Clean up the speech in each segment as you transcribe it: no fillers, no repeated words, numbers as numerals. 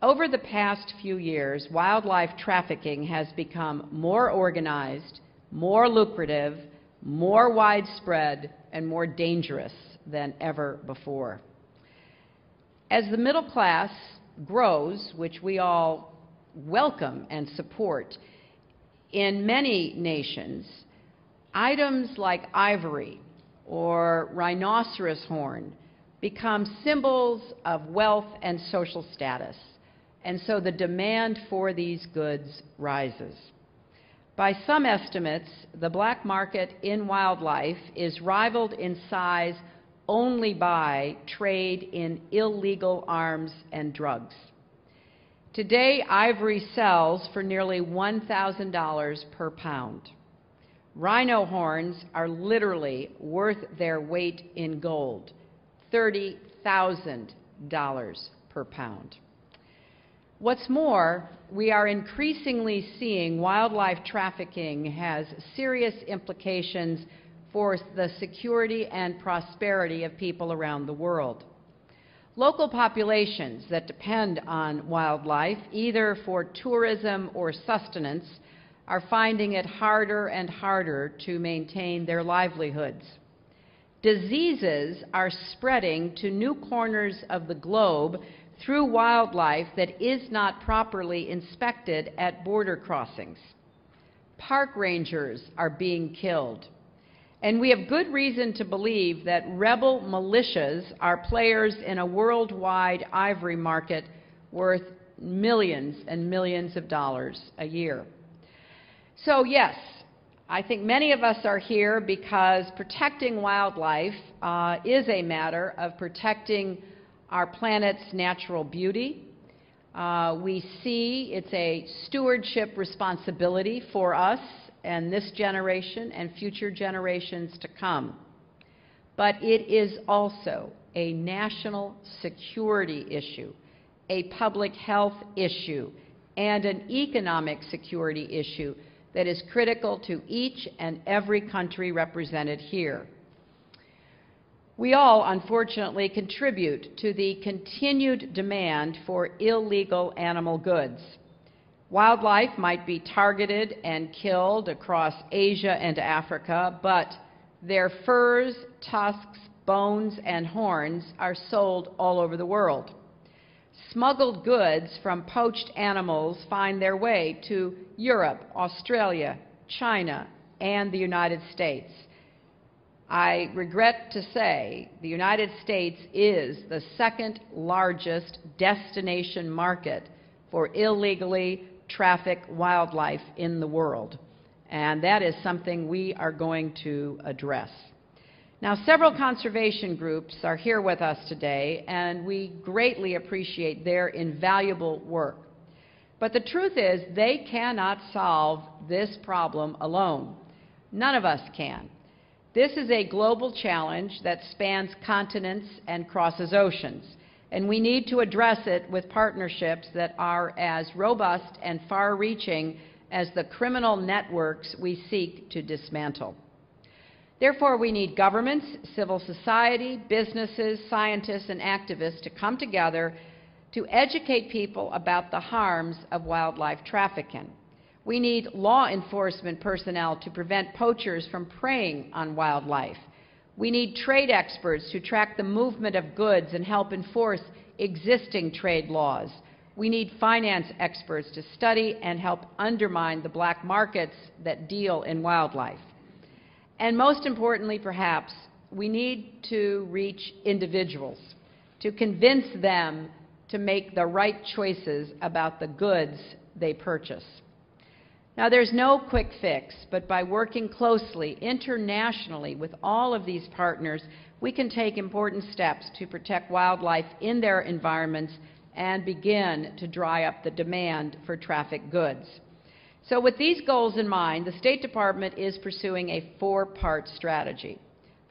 Over the past few years, wildlife trafficking has become more organized, more lucrative, more widespread, and more dangerous than ever before. As the middle class grows, which we all welcome and support, in many nations, items like ivory or rhinoceros horn become symbols of wealth and social status, and so the demand for these goods rises. By some estimates, the black market in wildlife is rivaled in size only by trade in illegal arms and drugs. Today, ivory sells for nearly $1,000 per pound. Rhino horns are literally worth their weight in gold, $30,000 per pound. What's more, we are increasingly seeing wildlife trafficking has serious implications for the security and prosperity of people around the world. Local populations that depend on wildlife, either for tourism or sustenance, are finding it harder and harder to maintain their livelihoods. Diseases are spreading to new corners of the globe through wildlife that is not properly inspected at border crossings. Park rangers are being killed. And we have good reason to believe that rebel militias are players in a worldwide ivory market worth millions and millions of dollars a year. So yes, I think many of us are here because protecting wildlife is a matter of protecting our planet's natural beauty. We see it's a stewardship responsibility for us and this generation and future generations to come. But it is also a national security issue, a public health issue, and an economic security issue that is critical to each and every country represented here. We all, unfortunately, contribute to the continued demand for illegal animal goods. Wildlife might be targeted and killed across Asia and Africa, but their furs, tusks, bones, and horns are sold all over the world. Smuggled goods from poached animals find their way to Europe, Australia, China, and the United States. I regret to say the United States is the second largest destination market for illegally trafficked wildlife in the world, and that is something we are going to address. Now, several conservation groups are here with us today, and we greatly appreciate their invaluable work. But the truth is, they cannot solve this problem alone. None of us can. This is a global challenge that spans continents and crosses oceans, and we need to address it with partnerships that are as robust and far-reaching as the criminal networks we seek to dismantle. Therefore, we need governments, civil society, businesses, scientists, and activists to come together to educate people about the harms of wildlife trafficking. We need law enforcement personnel to prevent poachers from preying on wildlife. We need trade experts to track the movement of goods and help enforce existing trade laws. We need finance experts to study and help undermine the black markets that deal in wildlife. And most importantly, perhaps, we need to reach individuals, to convince them to make the right choices about the goods they purchase. Now, there's no quick fix, but by working closely internationally with all of these partners, we can take important steps to protect wildlife in their environments and begin to dry up the demand for trafficked goods. So with these goals in mind, the State Department is pursuing a four-part strategy.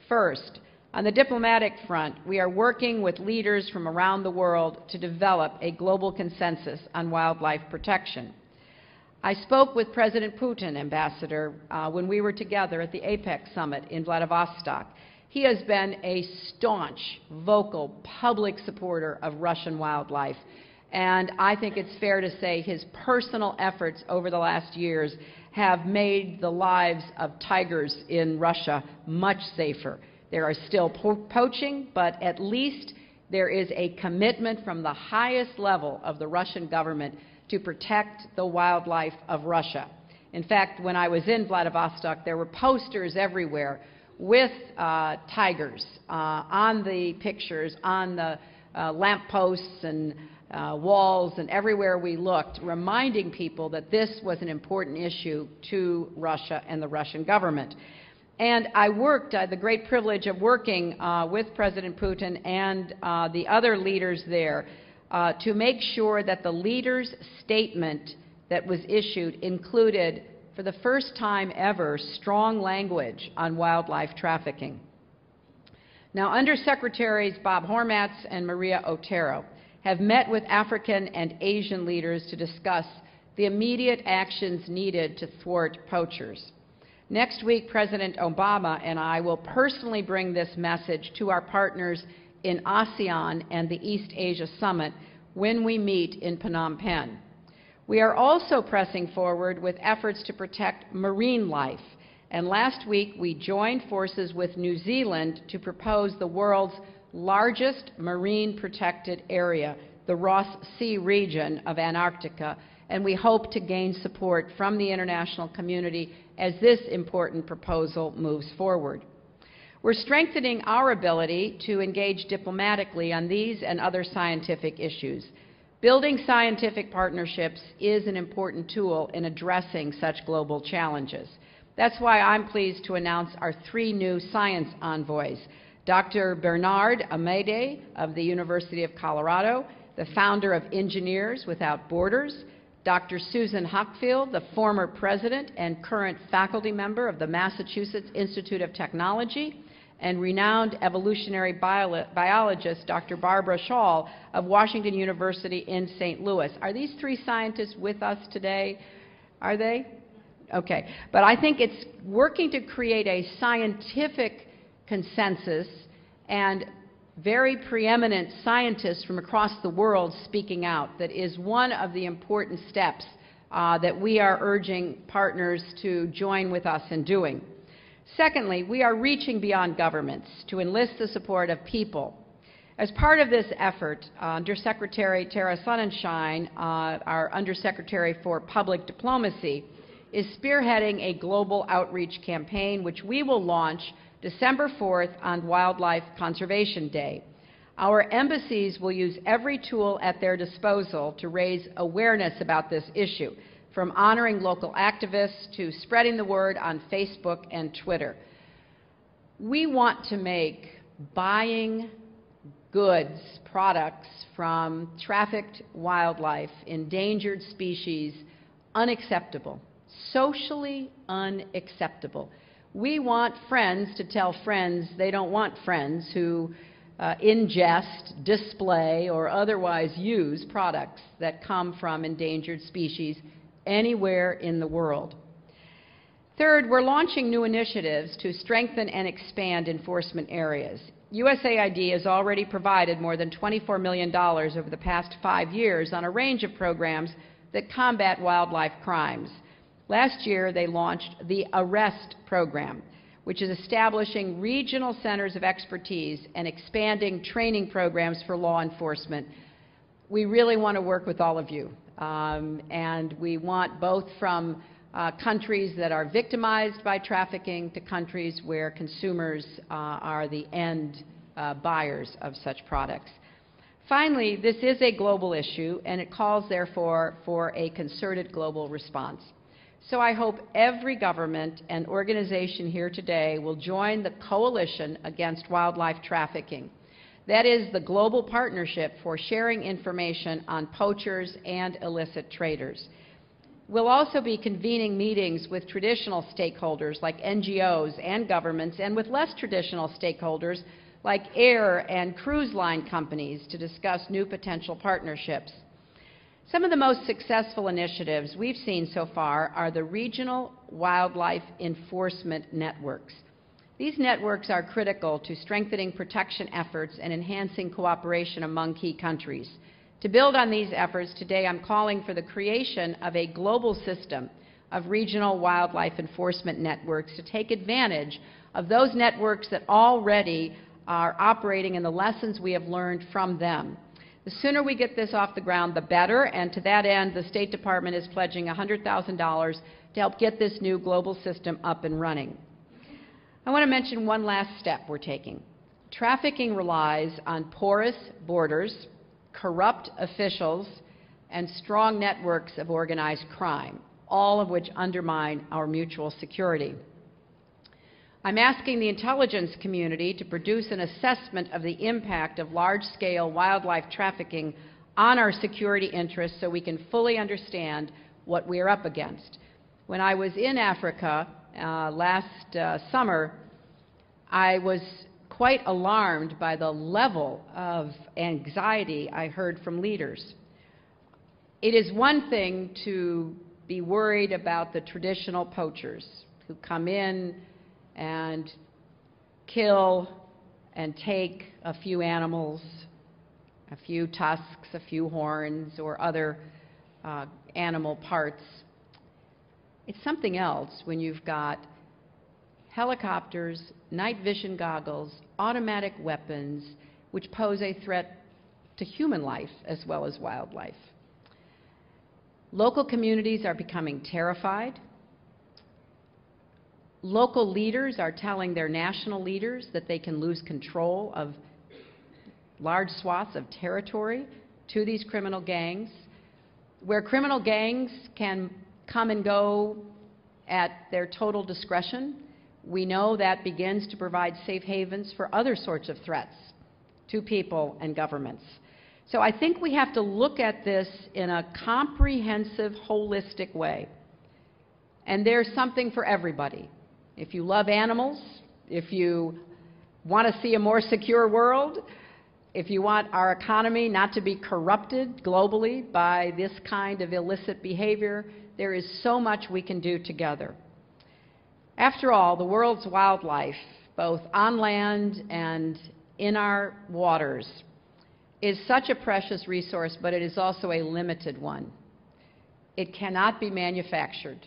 First, on the diplomatic front, we are working with leaders from around the world to develop a global consensus on wildlife protection. I spoke with President Putin, Ambassador, when we were together at the APEC summit in Vladivostok. He has been a staunch, vocal, public supporter of Russian wildlife, And I think it's fair to say his personal efforts over the last years have made the lives of tigers in Russia much safer. There are still poaching, but at least there is a commitment from the highest level of the Russian government to protect the wildlife of Russia. In fact, when I was in Vladivostok, there were posters everywhere with tigers on the pictures, on the lampposts and walls and everywhere we looked, reminding people that this was an important issue to Russia and the Russian government. And I had the great privilege of working with President Putin and the other leaders there to make sure that the leader's statement that was issued included, for the first time ever, strong language on wildlife trafficking. Now, Undersecretaries Bob Hormats and Maria Otero have met with African and Asian leaders to discuss the immediate actions needed to thwart poachers. Next week, President Obama and I will personally bring this message to our partners in ASEAN and the East Asia Summit when we meet in Phnom Penh. We are also pressing forward with efforts to protect marine life, and last week we joined forces with New Zealand to propose the world's largest marine protected area, the Ross Sea region of Antarctica, and we hope to gain support from the international community as this important proposal moves forward. We're strengthening our ability to engage diplomatically on these and other scientific issues. Building scientific partnerships is an important tool in addressing such global challenges. That's why I'm pleased to announce our 3 new science envoys: Dr. Bernard Amede of the University of Colorado, the founder of Engineers Without Borders; Dr. Susan Hockfield, the former president and current faculty member of the Massachusetts Institute of Technology; and renowned evolutionary biologist Dr. Barbara Schall of Washington University in St. Louis. Are these 3 scientists with us today? Are they? Okay. But I think it's working to create a scientific consensus and very preeminent scientists from across the world speaking out that is one of the important steps that we are urging partners to join with us in doing. Secondly, we are reaching beyond governments to enlist the support of people. As part of this effort, Undersecretary Tara Sonnenschein, our Undersecretary for Public Diplomacy, is spearheading a global outreach campaign which we will launch December 4th on Wildlife Conservation Day. Our embassies will use every tool at their disposal to raise awareness about this issue, from honoring local activists to spreading the word on Facebook and Twitter. We want to make buying goods, products from trafficked wildlife, endangered species, unacceptable, socially unacceptable. We want friends to tell friends they don't want friends who ingest, display, or otherwise use products that come from endangered species anywhere in the world. Third, we're launching new initiatives to strengthen and expand enforcement areas. USAID has already provided more than $24 million over the past 5 years on a range of programs that combat wildlife crimes. Last year, they launched the ARREST program, which is establishing regional centers of expertise and expanding training programs for law enforcement. We really want to work with all of you, and we want both from countries that are victimized by trafficking to countries where consumers are the end buyers of such products. Finally, this is a global issue, and it calls, therefore, for a concerted global response. So I hope every government and organization here today will join the Coalition Against Wildlife Trafficking. That is the global partnership for sharing information on poachers and illicit traders. We'll also be convening meetings with traditional stakeholders like NGOs and governments, and with less traditional stakeholders like air and cruise line companies to discuss new potential partnerships. Some of the most successful initiatives we've seen so far are the regional wildlife enforcement networks. These networks are critical to strengthening protection efforts and enhancing cooperation among key countries. To build on these efforts, today I'm calling for the creation of a global system of regional wildlife enforcement networks to take advantage of those networks that already are operating and the lessons we have learned from them. The sooner we get this off the ground, the better, and to that end, the State Department is pledging $100,000 to help get this new global system up and running. I want to mention one last step we're taking. Trafficking relies on porous borders, corrupt officials, and strong networks of organized crime, all of which undermine our mutual security. I'm asking the intelligence community to produce an assessment of the impact of large-scale wildlife trafficking on our security interests so we can fully understand what we are up against. When I was in Africa last summer, I was quite alarmed by the level of anxiety I heard from leaders. It is one thing to be worried about the traditional poachers who come in and kill and take a few animals, a few tusks, a few horns, or other animal parts. It's something else when you've got helicopters, night vision goggles, automatic weapons, which pose a threat to human life as well as wildlife. Local communities are becoming terrified. Local leaders are telling their national leaders that they can lose control of large swaths of territory to these criminal gangs, where criminal gangs can come and go at their total discretion. We know that begins to provide safe havens for other sorts of threats to people and governments. So I think we have to look at this in a comprehensive, holistic way. And there's something for everybody. If you love animals, if you want to see a more secure world, if you want our economy not to be corrupted globally by this kind of illicit behavior, there is so much we can do together. After all, the world's wildlife, both on land and in our waters, is such a precious resource, but it is also a limited one. It cannot be manufactured.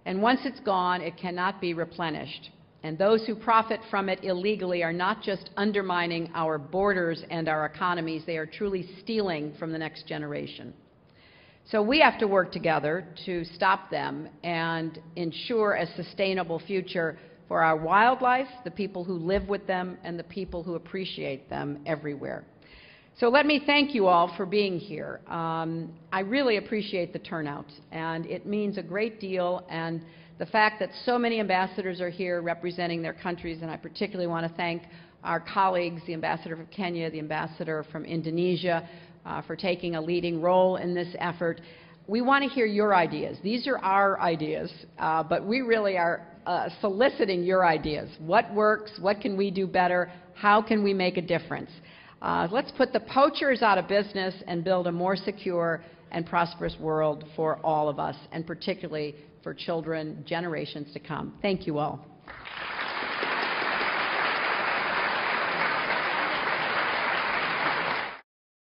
And once it's gone, it cannot be replenished. And those who profit from it illegally are not just undermining our borders and our economies, they are truly stealing from the next generation. So we have to work together to stop them and ensure a sustainable future for our wildlife, the people who live with them, and the people who appreciate them everywhere. So let me thank you all for being here. I really appreciate the turnout, and it means a great deal, and the fact that so many ambassadors are here representing their countries, and I particularly want to thank our colleagues, the ambassador from Kenya, the ambassador from Indonesia, for taking a leading role in this effort. We want to hear your ideas. These are our ideas, but we really are soliciting your ideas. What works? What can we do better? How can we make a difference? Let's put the poachers out of business and build a more secure and prosperous world for all of us, and particularly for children, generations to come. Thank you all.